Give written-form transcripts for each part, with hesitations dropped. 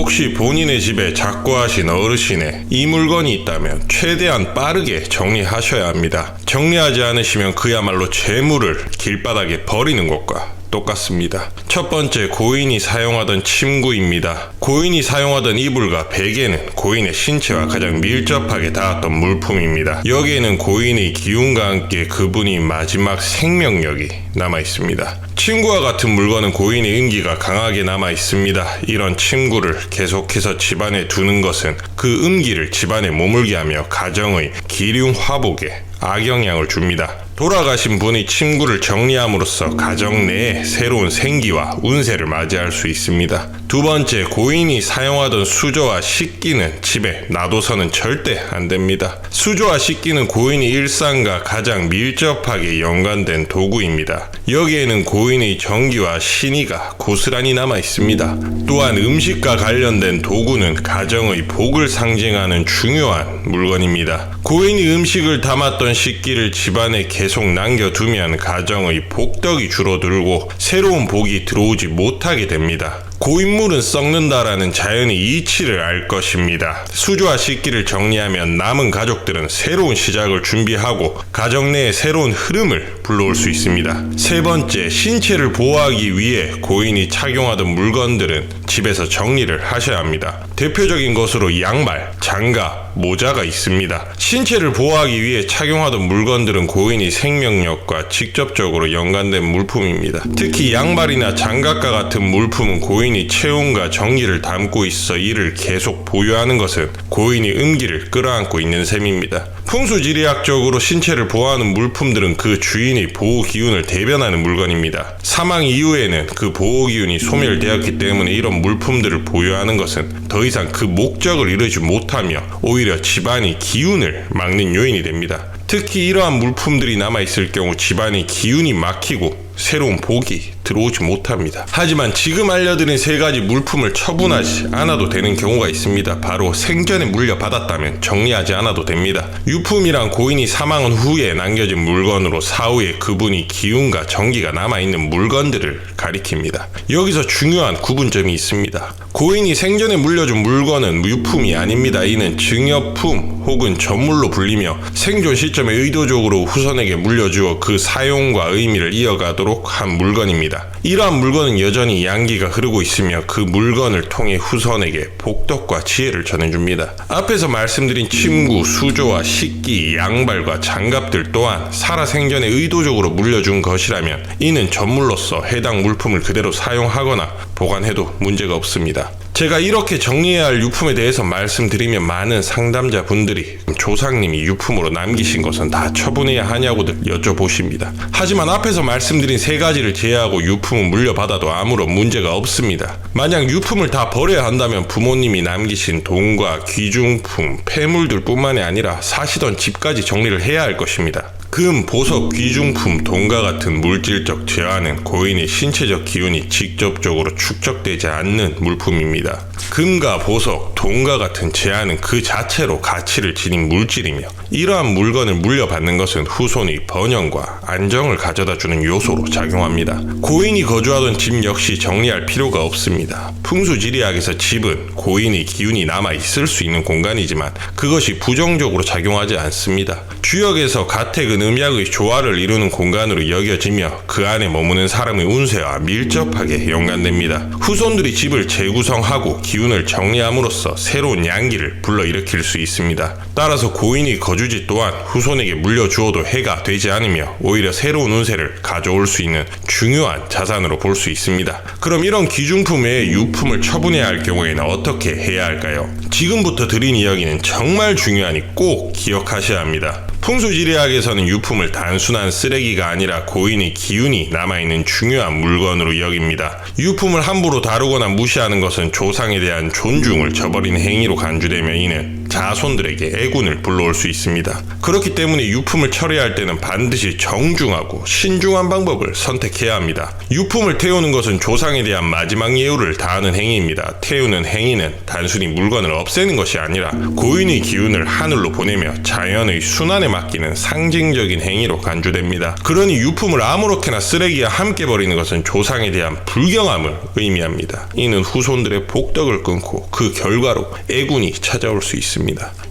혹시 본인의 집에 작고하신 어르신의 이 물건이 있다면 최대한 빠르게 정리하셔야 합니다. 정리하지 않으시면 그야말로 재물을 길바닥에 버리는 것과 똑같습니다. 첫 번째, 고인이 사용하던 침구입니다. 고인이 사용하던 이불과 베개는 고인의 신체와 가장 밀접하게 닿았던 물품입니다. 여기에는 고인의 기운과 함께 그분이 마지막 생명력이 남아 있습니다. 침구와 같은 물건은 고인의 음기가 강하게 남아 있습니다. 이런 침구를 계속해서 집안에 두는 것은 그 음기를 집안에 머물게 하며 가정의 기륭 화복에 악영향을 줍니다. 돌아가신 분의 침구를 정리함으로써 가정 내에 새로운 생기와 운세를 맞이할 수 있습니다. 두 번째, 고인이 사용하던 수저와 식기는 집에 놔둬서는 절대 안 됩니다. 수저와 식기는 고인의 일상과 가장 밀접하게 연관된 도구입니다. 여기에는 고인의 정기와 신의가 고스란히 남아 있습니다. 또한 음식과 관련된 도구는 가정의 복을 상징하는 중요한 물건입니다. 고인이 음식을 담았던 식기를 집안에 계속 남겨두면 가정의 복덕이 줄어들고 새로운 복이 들어오지 못하게 됩니다. 고인물은 썩는다라는 자연의 이치를 알 것입니다. 수저와 식기를 정리하면 남은 가족들은 새로운 시작을 준비하고 가정 내에 새로운 흐름을 불러올 수 있습니다. 세 번째, 신체를 보호하기 위해 고인이 착용하던 물건들은 집에서 정리를 하셔야 합니다. 대표적인 것으로 양말, 장갑, 모자가 있습니다. 신체를 보호하기 위해 착용하던 물건들은 고인의 생명력과 직접적으로 연관된 물품입니다. 특히 양말이나 장갑과 같은 물품은 고인의 체온과 정기를 담고 있어 이를 계속 보유하는 것은 고인의 음기를 끌어안고 있는 셈입니다. 풍수지리학적으로 신체를 보호하는 물품들은 그 주인의 보호 기운을 대변하는 물건입니다. 사망 이후에는 그 보호 기운이 소멸되었기 때문에 이런 물품들을 보유하는 것은 더 이상 그 목적을 이루지 못하며 오히려 집안의 기운을 막는 요인이 됩니다. 특히 이러한 물품들이 남아있을 경우 집안의 기운이 막히고 새로운 복이 들어오지 못합니다. 하지만 지금 알려드린 세 가지 물품을 처분하지 않아도 되는 경우가 있습니다. 바로 생전에 물려받았다면 정리하지 않아도 됩니다. 유품이란 고인이 사망한 후에 남겨진 물건으로 사후에 그분이 기운과 정기가 남아있는 물건들을 가리킵니다. 여기서 중요한 구분점이 있습니다. 고인이 생전에 물려준 물건은 유품이 아닙니다. 이는 증여품 혹은 전물로 불리며 생존 시점에 의도적으로 후손에게 물려주어 그 사용과 의미를 이어가도록 한 물건입니다. 이러한 물건은 여전히 양기가 흐르고 있으며 그 물건을 통해 후손에게 복덕과 지혜를 전해줍니다. 앞에서 말씀드린 침구, 수조와 식기, 양발과 장갑들 또한 살아생전에 의도적으로 물려준 것이라면 이는 전물로서 해당 물품을 그대로 사용하거나 보관해도 문제가 없습니다. 제가 이렇게 정리해야 할 유품에 대해서 말씀드리면 많은 상담자분들이 조상님이 유품으로 남기신 것은 다 처분해야 하냐고들 여쭤보십니다. 하지만 앞에서 말씀드린 세 가지를 제외하고 유품은 물려받아도 아무런 문제가 없습니다. 만약 유품을 다 버려야 한다면 부모님이 남기신 돈과 귀중품, 폐물들 뿐만이 아니라 사시던 집까지 정리를 해야 할 것입니다. 금, 보석, 귀중품, 돈과 같은 물질적 재화는 고인의 신체적 기운이 직접적으로 축적되지 않는 물품입니다. 금과 보석, 돈과 같은 재화는 그 자체로 가치를 지닌 물질이며 이러한 물건을 물려받는 것은 후손의 번영과 안정을 가져다주는 요소로 작용합니다. 고인이 거주하던 집 역시 정리할 필요가 없습니다. 풍수지리학에서 집은 고인의 기운이 남아있을 수 있는 공간이지만 그것이 부정적으로 작용하지 않습니다. 주역에서 가택은 음약의 조화를 이루는 공간으로 여겨지며 그 안에 머무는 사람의 운세와 밀접하게 연관됩니다. 후손들이 집을 재구성하고 기운을 정리함으로써 새로운 양기를 불러일으킬 수 있습니다. 따라서 고인의 거주지 또한 후손에게 물려주어도 해가 되지 않으며 오히려 새로운 운세를 가져올 수 있는 중요한 자산으로 볼 수 있습니다. 그럼 이런 귀중품 외에 유품을 처분해야 할 경우에는 어떻게 해야 할까요? 지금부터 드린 이야기는 정말 중요하니 꼭 기억하셔야 합니다. 풍수지리학에서는 유품을 단순한 쓰레기가 아니라 고인의 기운이 남아있는 중요한 물건으로 여깁니다. 유품을 함부로 다루거나 무시하는 것은 조상에 대한 존중을 저버리는 행위로 간주되며 이는 자손들에게 애군을 불러올 수 있습니다. 그렇기 때문에 유품을 처리할 때는 반드시 정중하고 신중한 방법을 선택해야 합니다. 유품을 태우는 것은 조상에 대한 마지막 예우를 다하는 행위입니다. 태우는 행위는 단순히 물건을 없애는 것이 아니라 고인의 기운을 하늘로 보내며 자연의 순환에 맡기는 상징적인 행위로 간주됩니다. 그러니 유품을 아무렇게나 쓰레기와 함께 버리는 것은 조상에 대한 불경함을 의미합니다. 이는 후손들의 복덕을 끊고 그 결과로 애군이 찾아올 수 있습니다.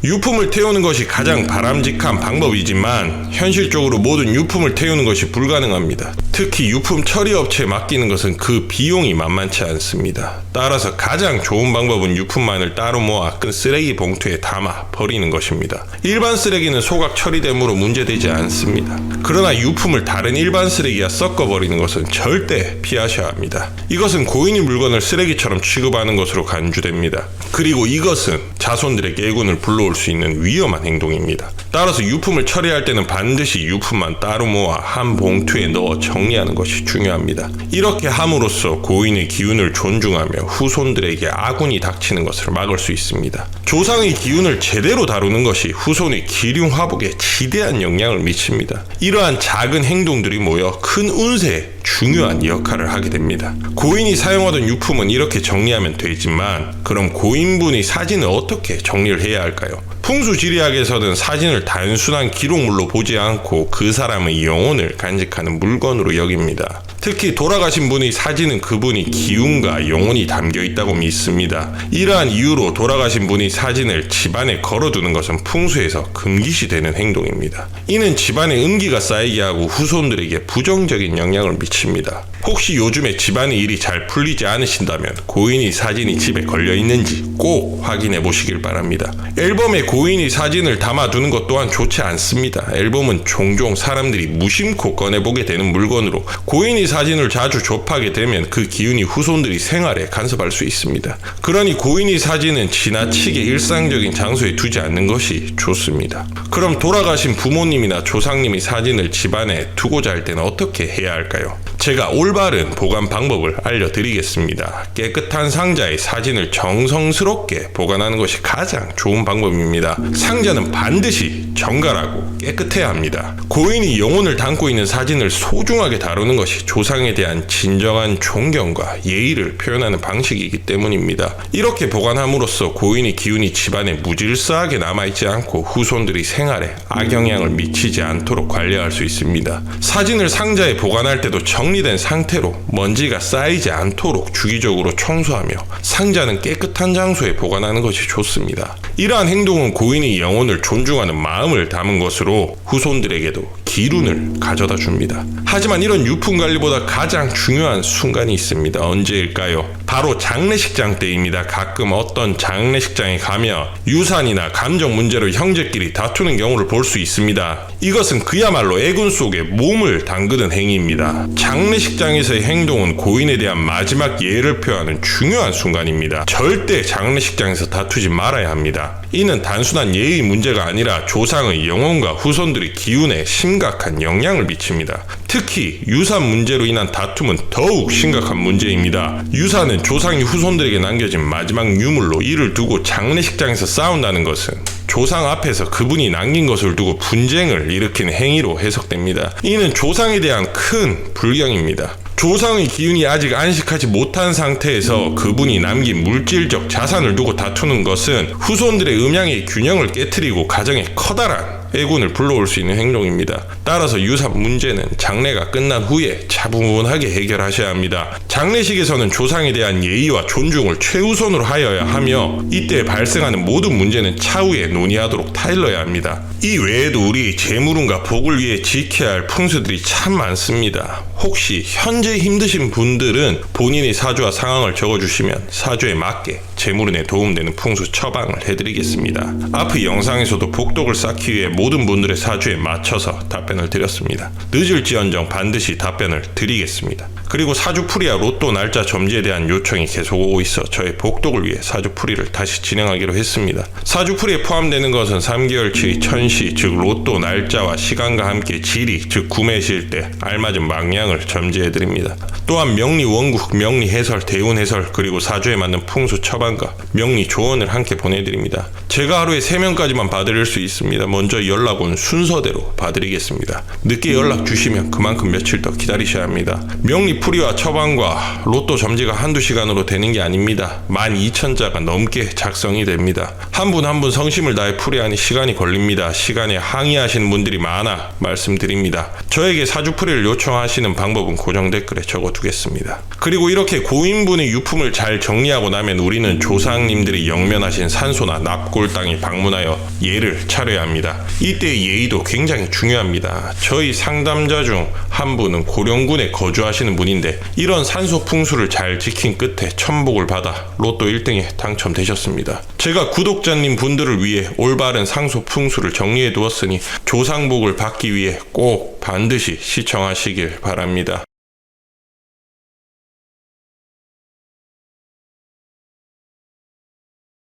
유품을 태우는 것이 가장 바람직한 방법이지만 현실적으로 모든 유품을 태우는 것이 불가능합니다. 특히 유품 처리 업체에 맡기는 것은 그 비용이 만만치 않습니다. 따라서 가장 좋은 방법은 유품만을 따로 모아 큰 쓰레기 봉투에 담아 버리는 것입니다. 일반 쓰레기는 소각 처리됨으로 문제되지 않습니다. 그러나 유품을 다른 일반 쓰레기와 섞어 버리는 것은 절대 피하셔야 합니다. 이것은 고인의 물건을 쓰레기처럼 취급하는 것으로 간주됩니다. 그리고 이것은 자손들에게 애군을 불러올 수 있는 위험한 행동입니다. 따라서 유품을 처리할 때는 반드시 유품만 따로 모아 한 봉투에 넣어 정리하는 것이 중요합니다. 이렇게 함으로써 고인의 기운을 존중하며 후손들에게 악운이 닥치는 것을 막을 수 있습니다. 조상의 기운을 제대로 다루는 것이 후손의 기륭 화복에 지대한 영향을 미칩니다. 이러한 작은 행동들이 모여 큰 운세에 중요한 역할을 하게 됩니다. 고인이 사용하던 유품은 이렇게 정리하면 되지만 그럼 고인분의 사진을 어떻게 정리를 해야 할까요? 풍수지리학에서는 사진을 단순한 기록물로 보지 않고 그 사람의 영혼을 간직하는 물건으로 여깁니다. 특히 돌아가신 분의 사진은 그분의 기운과 영혼이 담겨 있다고 믿습니다. 이러한 이유로 돌아가신 분의 사진을 집안에 걸어두는 것은 풍수에서 금기시되는 행동입니다. 이는 집안에 음기가 쌓이게 하고 후손들에게 부정적인 영향을 미칩니다. 혹시 요즘에 집안의 일이 잘 풀리지 않으신다면 고인의 사진이 집에 걸려 있는지 꼭 확인해 보시길 바랍니다. 앨범에 고인의 사진을 담아두는 것 또한 좋지 않습니다. 앨범은 종종 사람들이 무심코 꺼내보게 되는 물건으로 고인의 사진을 자주 접하게 되면 그 기운이 후손들이 생활에 간섭할 수 있습니다. 그러니 고인의 사진은 지나치게 일상적인 장소에 두지 않는 것이 좋습니다. 그럼 돌아가신 부모님이나 조상님의 사진을 집안에 두고자 할 때는 어떻게 해야 할까요? 제가 올바른 보관 방법을 알려드리겠습니다. 깨끗한 상자에 사진을 정성스럽게 보관하는 것이 가장 좋은 방법입니다. 상자는 반드시 정갈하고 깨끗해야 합니다. 고인이 영혼을 담고 있는 사진을 소중하게 다루는 것이 조상에 대한 진정한 존경과 예의를 표현하는 방식이기 때문입니다. 이렇게 보관함으로써 고인의 기운이 집안에 무질서하게 남아있지 않고 후손들이 생활에 악영향을 미치지 않도록 관리할 수 있습니다. 사진을 상자에 보관할 때도 정리된 상태로 먼지가 쌓이지 않도록 주기적으로 청소하며 상자는 깨끗한 장소에 보관하는 것이 좋습니다. 이러한 행동은 고인의 영혼을 존중하는 마음을 담은 것으로 후손들에게도 기운을 가져다 줍니다. 하지만 이런 유품 관리보다 가장 중요한 순간이 있습니다. 언제일까요? 바로 장례식장 때입니다. 가끔 어떤 장례식장에 가면 유산이나 감정 문제로 형제끼리 다투는 경우를 볼 수 있습니다. 이것은 그야말로 애군 속에 몸을 담그는 행위입니다. 장례식장에서의 행동은 고인에 대한 마지막 예를 표하는 중요한 순간입니다. 절대 장례식장에서 다투지 말아야 합니다. 이는 단순한 예의 문제가 아니라 조상의 영혼과 후손들의 기운에 심각한 영향을 미칩니다. 특히 유산 문제로 인한 다툼은 더욱 심각한 문제입니다. 유산은 조상이 후손들에게 남겨진 마지막 유물로 이를 두고 장례식장에서 싸운다는 것은 조상 앞에서 그분이 남긴 것을 두고 분쟁을 일으키는 행위로 해석됩니다. 이는 조상에 대한 큰 불경입니다. 조상의 기운이 아직 안식하지 못한 상태에서 그분이 남긴 물질적 자산을 두고 다투는 것은 후손들의 음양의 균형을 깨트리고 가정에 커다란 애군을 불러올 수 있는 행동입니다. 따라서 유산 문제는 장례가 끝난 후에 차분하게 해결하셔야 합니다. 장례식에서는 조상에 대한 예의와 존중을 최우선으로 하여야 하며 이때 발생하는 모든 문제는 차후에 논의하도록 타일러야 합니다. 이 외에도 우리 재물운과 복을 위해 지켜야 할 풍수들이 참 많습니다. 혹시 현재 힘드신 분들은 본인의 사주와 상황을 적어주시면 사주에 맞게 재물운에 도움되는 풍수 처방을 해드리겠습니다. 앞의 영상에서도 복덕을 쌓기 위해 모든 분들의 사주에 맞춰서 답변을 드렸습니다. 늦을지언정 반드시 답변을 드리겠습니다. 그리고 사주풀이와 로또 날짜 점지에 대한 요청이 계속 오고 있어 저의 복독을 위해 사주풀이를 다시 진행하기로 했습니다. 사주풀이에 포함되는 것은 3개월치의 천시, 즉 로또 날짜와 시간과 함께 지리, 즉 구매하실 때 알맞은 망량을 점지해드립니다. 또한 명리 원국, 명리 해설, 대운 해설, 그리고 사주에 맞는 풍수 처방과 명리 조언을 함께 보내드립니다. 제가 하루에 3명까지만 봐드릴 수 있습니다. 먼저 연락 온 순서대로 봐드리겠습니다. 늦게 연락 주시면 그만큼 며칠 더 기다리셔야 합니다. 명리 풀이와 처방과 로또 점지가 한두 시간으로 되는 게 아닙니다. 12,000자가 넘게 작성이 됩니다. 한 분 한 분 성심을 다해 풀이하니 시간이 걸립니다. 시간에 항의하시는 분들이 많아 말씀드립니다. 저에게 사주풀이를 요청하시는 방법은 고정 댓글에 적어두겠습니다. 그리고 이렇게 고인분의 유품을 잘 정리하고 나면 우리는 조상님들이 영면하신 산소나 납골 땅에 방문하여 예를 차려야 합니다. 이때의 예의도 굉장히 중요합니다. 저희 상담자 중 한 분은 고령군에 거주하시는 분인데 이런 산소 풍수를 잘 지킨 끝에 천복을 받아 로또 1등에 당첨되셨습니다. 제가 구독자님 분들을 위해 올바른 상소 풍수를 정리해 두었으니 조상복을 받기 위해 꼭 반드시 시청하시길 바랍니다.